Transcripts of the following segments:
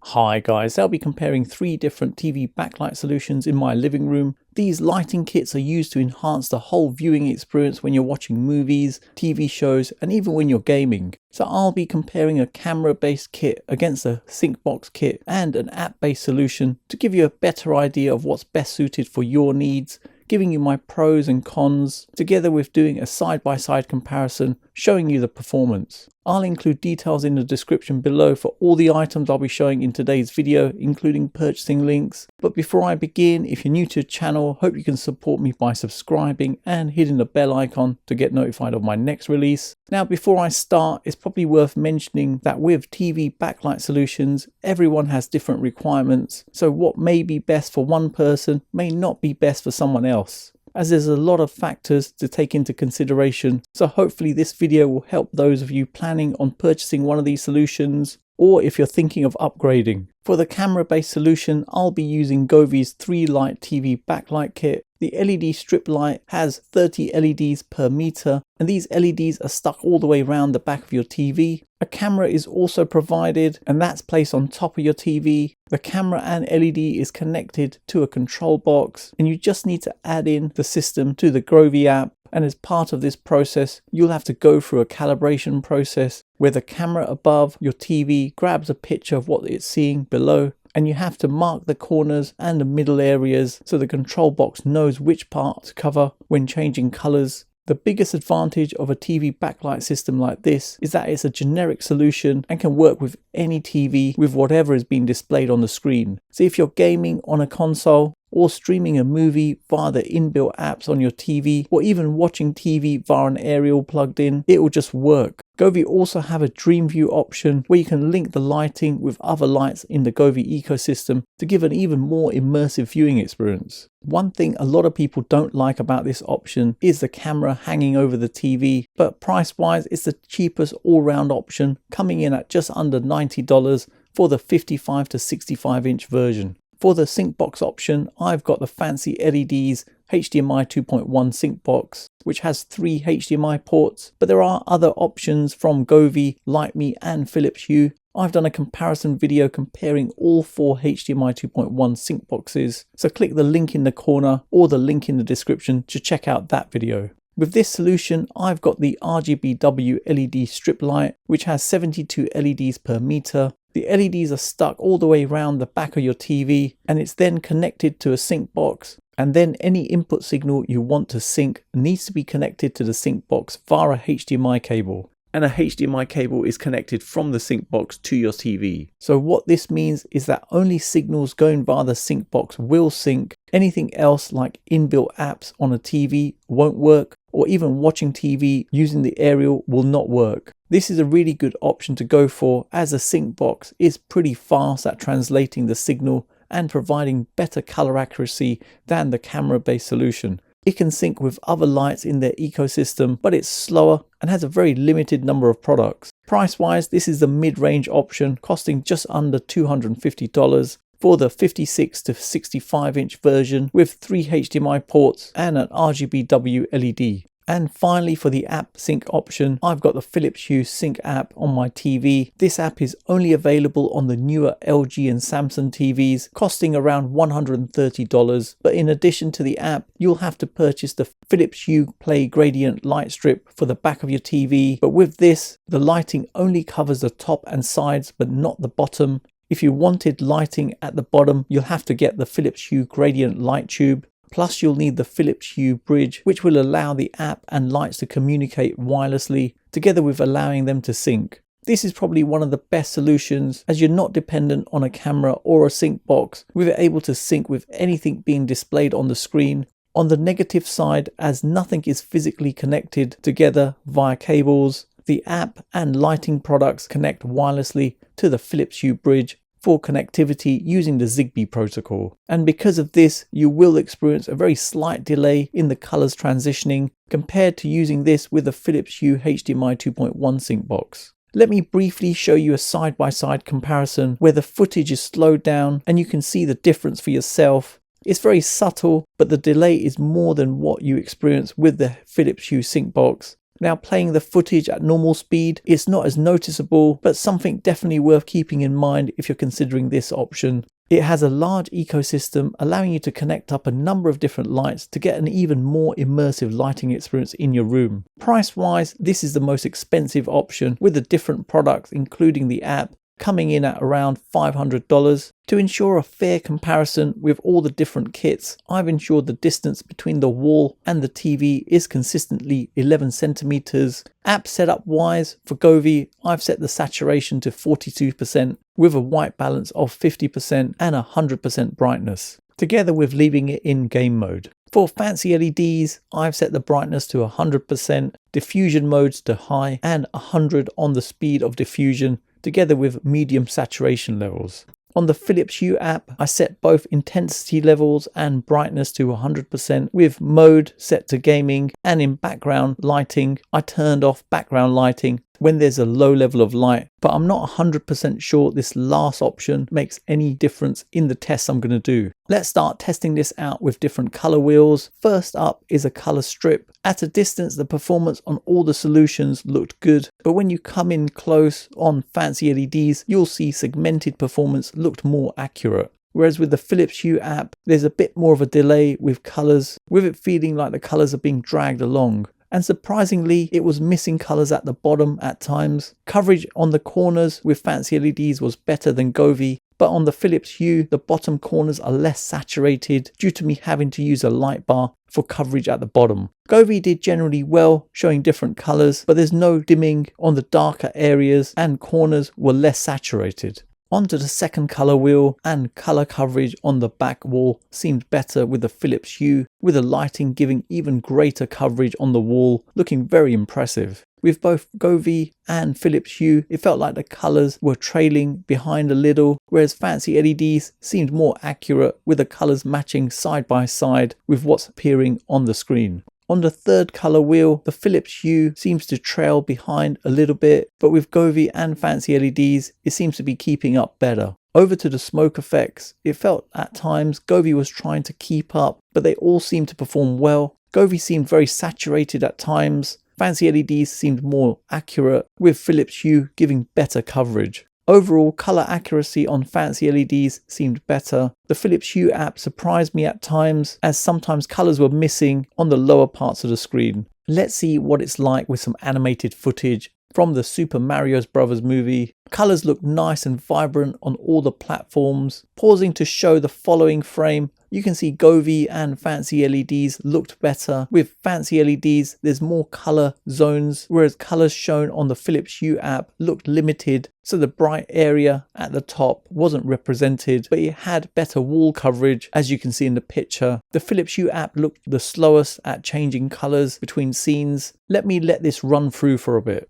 Hi guys, I'll be comparing 3 different TV backlight solutions in my living room. These lighting kits are used to enhance the whole viewing experience when you're watching movies, TV shows, and even when you're gaming. So I'll be comparing a camera-based kit against a sync box kit and an app-based solution to give you a better idea of what's best suited for your needs, giving you my pros and cons, together with doing a side-by-side comparison showing you the performance. I'll include details in the description below for all the items I'll be showing in today's video, including purchasing links. But before I begin, if you're new to the channel, hope you can support me by subscribing and hitting the bell icon to get notified of my next release. Now, before I start, it's probably worth mentioning that with TV backlight solutions, everyone has different requirements. So what may be best for one person may not be best for someone else, as there's a lot of factors to take into consideration. So hopefully this video will help those of you planning on purchasing one of these solutions, or if you're thinking of upgrading. For the camera-based solution, I'll be using Govee's 3-light TV backlight kit. The LED strip light has 30 LEDs per meter, and these LEDs are stuck all the way around the back of your TV. A camera is also provided, and that's placed on top of your TV. The camera and LED is connected to a control box, and you just need to add in the system to the Govee app. And as part of this process, you'll have to go through a calibration process where the camera above your TV grabs a picture of what it's seeing below, and you have to mark the corners and the middle areas so the control box knows which part to cover when changing colors. The biggest advantage of a TV backlight system like this is that it's a generic solution and can work with any TV with whatever is being displayed on the screen. So if you're gaming on a console, or streaming a movie via the inbuilt apps on your TV, or even watching TV via an aerial plugged in, it will just work. Govee also have a Dream View option where you can link the lighting with other lights in the Govee ecosystem to give an even more immersive viewing experience. One thing a lot of people don't like about this option is the camera hanging over the TV, but price wise it's the cheapest all-round option, coming in at just under $90 for the 55 to 65 inch version. For the sync box option, I've got the Fancyleds HDMI 2.1 sync box, which has 3 HDMI ports, but there are other options from Govee, Lite and Philips Hue. I've done a comparison video comparing all 4 HDMI 2.1 sync boxes, so click the link in the corner or the link in the description to check out that video. With this solution, I've got the RGBW LED strip light, which has 72 LEDs per meter. The LEDs are stuck all the way around the back of your TV, and it's then connected to a sync box, and then any input signal you want to sync needs to be connected to the sync box via a HDMI cable. And a HDMI cable is connected from the sync box to your TV. So what this means is that only signals going via the sync box will sync. Anything else like inbuilt apps on a TV won't work, or even watching TV using the aerial will not work. This is a really good option to go for, as a sync box is pretty fast at translating the signal and providing better color accuracy than the camera-based solution. It can sync with other lights in their ecosystem, but it's slower and has a very limited number of products. Price-wise, this is the mid-range option, costing just under $250 for the 56 to 65 inch version with 3 HDMI ports and an RGBW LED. And finally, for the app sync option, I've got the Philips Hue Sync App on my TV. This app is only available on the newer LG and Samsung TVs, costing around $130. But in addition to the app, you'll have to purchase the Philips Hue Play Gradient light strip for the back of your TV. But with this, the lighting only covers the top and sides, but not the bottom. If you wanted lighting at the bottom, you'll have to get the Philips Hue Gradient light tube. Plus you'll need the Philips Hue bridge, which will allow the app and lights to communicate wirelessly, together with allowing them to sync. This is probably one of the best solutions, as you're not dependent on a camera or a sync box, with it able to sync with anything being displayed on the screen. On the negative side, as nothing is physically connected together via cables, the app and lighting products connect wirelessly to the Philips Hue bridge for connectivity using the Zigbee protocol. And because of this, you will experience a very slight delay in the colors transitioning compared to using this with the Philips Hue HDMI 2.1 sync box. Let me briefly show you a side-by-side comparison where the footage is slowed down and you can see the difference for yourself. It's very subtle, but the delay is more than what you experience with the Philips Hue sync box. Now, playing the footage at normal speed, it's not as noticeable, but something definitely worth keeping in mind if you're considering this option. It has a large ecosystem allowing you to connect up a number of different lights to get an even more immersive lighting experience in your room. Price wise, this is the most expensive option, with the different products including the app coming in at around $500. To ensure a fair comparison with all the different kits, I've ensured the distance between the wall and the TV is consistently 11 centimeters. App setup wise, for Govee, I've set the saturation to 42% with a white balance of 50% and 100% brightness, together with leaving it in game mode. For fancy LEDs, I've set the brightness to 100%, diffusion modes to high, and 100 on the speed of diffusion, together with medium saturation levels. On the Philips Hue app, I set both intensity levels and brightness to 100% with mode set to gaming, and in background lighting, I turned off background lighting when there's a low level of light, but I'm not 100% sure this last option makes any difference in the tests I'm going to do. Let's start testing this out with different color wheels. First up is a color strip. At a distance, the performance on all the solutions looked good, but when you come in close on fancy LEDs, you'll see segmented performance looked more accurate. Whereas with the Philips Hue app, there's a bit more of a delay with colors, with it feeling like the colors are being dragged along. And surprisingly, it was missing colors at the bottom at times. Coverage on the corners with fancy LEDs was better than Govee, but on the Philips Hue, the bottom corners are less saturated due to me having to use a light bar for coverage at the bottom. Govee did generally well, showing different colors, but there's no dimming on the darker areas and corners were less saturated. Onto the second color wheel, and color coverage on the back wall seemed better with the Philips Hue, with the lighting giving even greater coverage on the wall, looking very impressive. With both Govee and Philips Hue, it felt like the colors were trailing behind a little, whereas fancy LEDs seemed more accurate with the colors matching side by side with what's appearing on the screen. On the third color wheel, the Philips Hue seems to trail behind a little bit, but with Govee and fancy LEDs, it seems to be keeping up better. Over to the smoke effects, it felt at times Govee was trying to keep up, but they all seemed to perform well. Govee seemed very saturated at times. Fancy LEDs seemed more accurate, with Philips Hue giving better coverage. Overall, color accuracy on fancy LEDs seemed better. The Philips Hue app surprised me at times, as sometimes colors were missing on the lower parts of the screen. Let's see what it's like with some animated footage from the Super Mario Bros. Movie. Colors look nice and vibrant on all the platforms. Pausing to show the following frame, you can see Govee and fancy LEDs looked better. With fancy LEDs, there's more color zones, whereas colors shown on the Philips Hue app looked limited, so the bright area at the top wasn't represented, but it had better wall coverage, as you can see in the picture. The Philips Hue app looked the slowest at changing colors between scenes. Let this run through for a bit.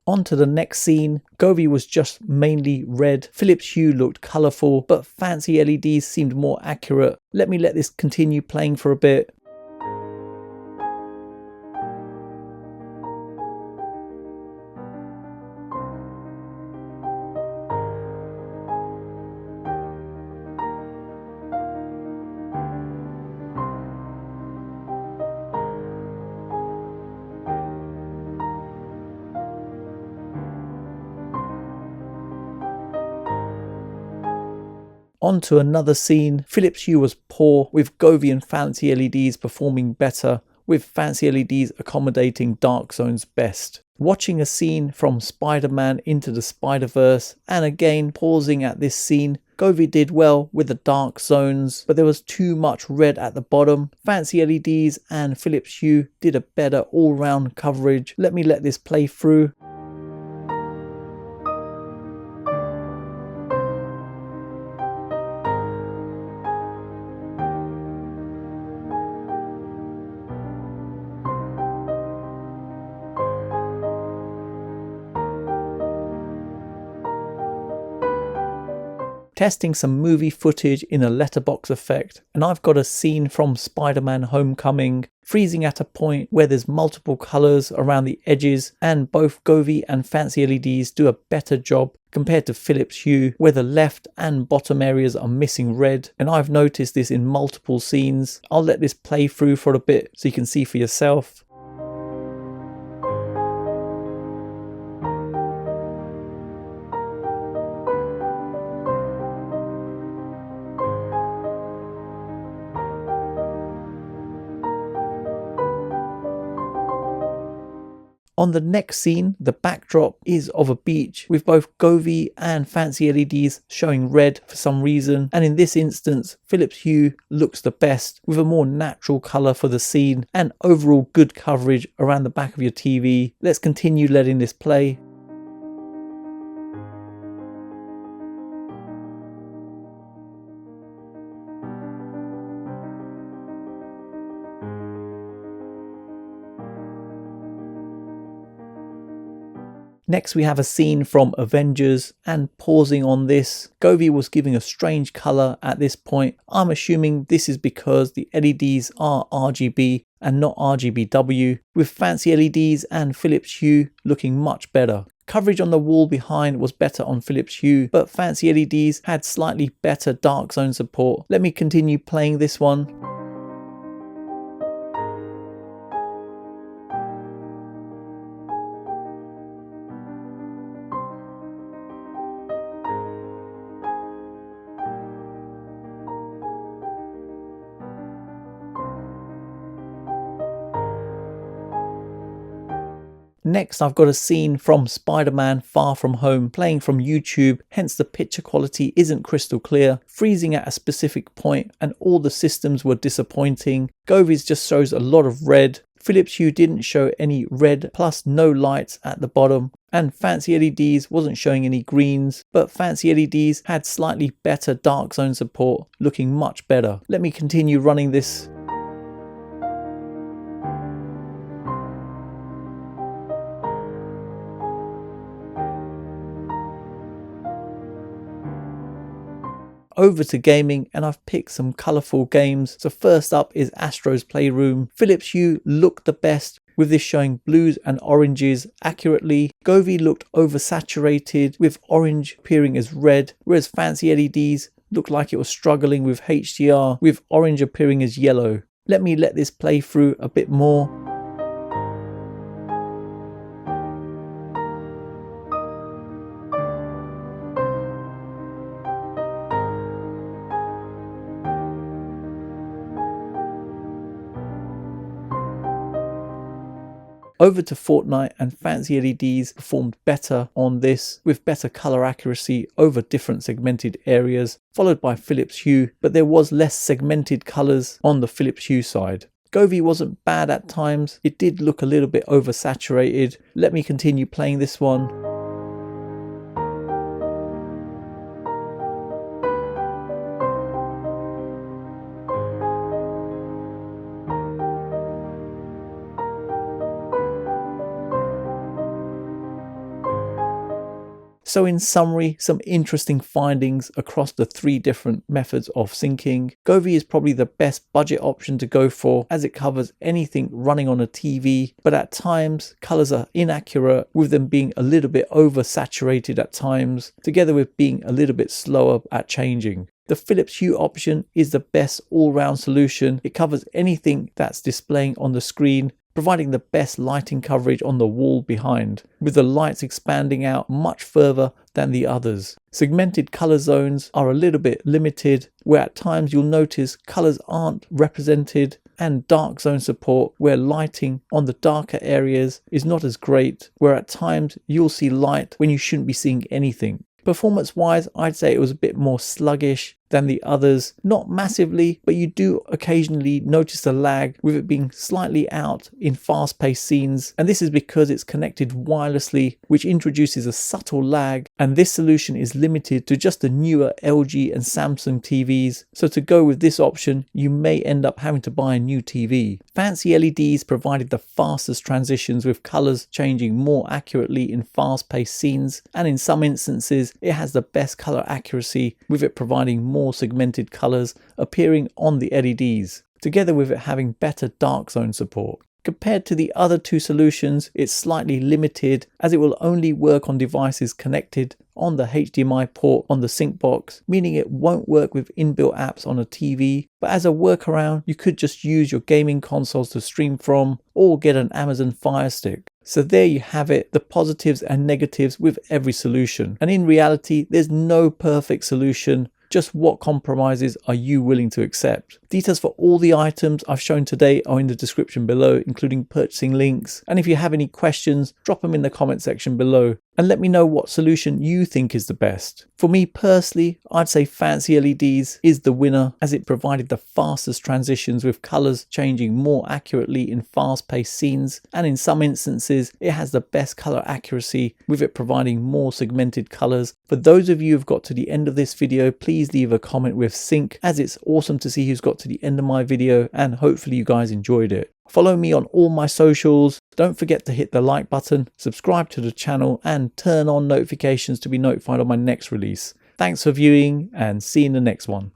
On to the next scene. Govee was just mainly red. Philips Hue looked colourful, but fancy LEDs seemed more accurate. Let this continue playing for a bit. On to another scene. Philips Hue was poor, with Govee and fancy LEDs performing better, with fancy LEDs accommodating dark zones best. Watching a scene from Spider-Man Into the Spider-Verse, and again pausing at this scene, Govee did well with the dark zones, but there was too much red at the bottom. Fancy LEDs and Philips Hue did a better all-round coverage. Let this play through. testing some movie footage in a letterbox effect, and I've got a scene from Spider-Man Homecoming freezing at a point where there's multiple colors around the edges, and both Govee and Fancy LEDs do a better job compared to Philips Hue, where the left and bottom areas are missing red, and I've noticed this in multiple scenes. I'll let this play through for a bit so you can see for yourself. On the next scene, the backdrop is of a beach with both Govee and Fancy LEDs showing red for some reason, and in this instance Philips Hue looks the best with a more natural colour for the scene and overall good coverage around the back of your TV. Let's continue letting this play. Next we have a scene from Avengers, and pausing on this, Govee was giving a strange colour at this point. I'm assuming this is because the LEDs are RGB and not RGBW, with Fancy LEDs and Philips Hue looking much better. Coverage on the wall behind was better on Philips Hue, but Fancy LEDs had slightly better dark zone support. Let me continue playing this one. Next I've got a scene from Spider-Man Far From Home playing from YouTube, hence the picture quality isn't crystal clear, freezing at a specific point, and all the systems were disappointing. Govee's just shows a lot of red. Philips Hue didn't show any red, plus no lights at the bottom, and Fancy LEDs wasn't showing any greens, but Fancy LEDs had slightly better dark zone support, looking much better. Let me continue running this. Over to gaming, and I've picked some colourful games. So first up is Astro's Playroom. Philips Hue looked the best, with this showing blues and oranges accurately. Govee looked oversaturated with orange appearing as red, whereas Fancy LEDs looked like it was struggling with HDR with orange appearing as yellow. Let me let this play through a bit more. Over to Fortnite, and Fancy LEDs performed better on this with better colour accuracy over different segmented areas, followed by Philips Hue, but there was less segmented colours on the Philips Hue side. Govee wasn't bad at times, it did look a little bit oversaturated. Let me continue playing this one. So in summary, some interesting findings across the three different methods of syncing. Govee is probably the best budget option to go for, as it covers anything running on a TV, but at times colours are inaccurate, with them being a little bit oversaturated at times, together with being a little bit slower at changing. The Philips Hue option is the best all-round solution. It covers anything that's displaying on the screen, providing the best lighting coverage on the wall behind, with the lights expanding out much further than the others. Segmented color zones are a little bit limited, where at times you'll notice colors aren't represented, and dark zone support where lighting on the darker areas is not as great, where at times you'll see light when you shouldn't be seeing anything. Performance wise, I'd say it was a bit more sluggish than the others. Not massively, but you do occasionally notice a lag with it being slightly out in fast-paced scenes, and this is because it's connected wirelessly, which introduces a subtle lag, and this solution is limited to just the newer LG and Samsung TVs. So to go with this option, you may end up having to buy a new TV. Fancy LEDs provided the fastest transitions, with colors changing more accurately in fast-paced scenes, and in some instances it has the best color accuracy, with it providing more segmented colors appearing on the LEDs, together with it having better dark zone support. Compared to the other two solutions, it's slightly limited, as it will only work on devices connected on the HDMI port on the sync box, meaning it won't work with inbuilt apps on a TV. But as a workaround, you could just use your gaming consoles to stream from, or get an Amazon Fire Stick. So there you have it, the positives and negatives with every solution. And in reality, there's no perfect solution. Just what compromises are you willing to accept? Details for all the items I've shown today are in the description below, including purchasing links. And if you have any questions, drop them in the comment section below and let me know what solution you think is the best. For me personally, I'd say Fancy LEDs is the winner, as it provided the fastest transitions, with colors changing more accurately in fast-paced scenes, and in some instances it has the best color accuracy, with it providing more segmented colors. For those of you who've got to the end of this video, please leave a comment with sync, as it's awesome to see who's got to the end of my video, and hopefully you guys enjoyed it. Follow me on all my socials. Don't forget to hit the like button, subscribe to the channel, and turn on notifications to be notified of my next release. Thanks for viewing, and see you in the next one.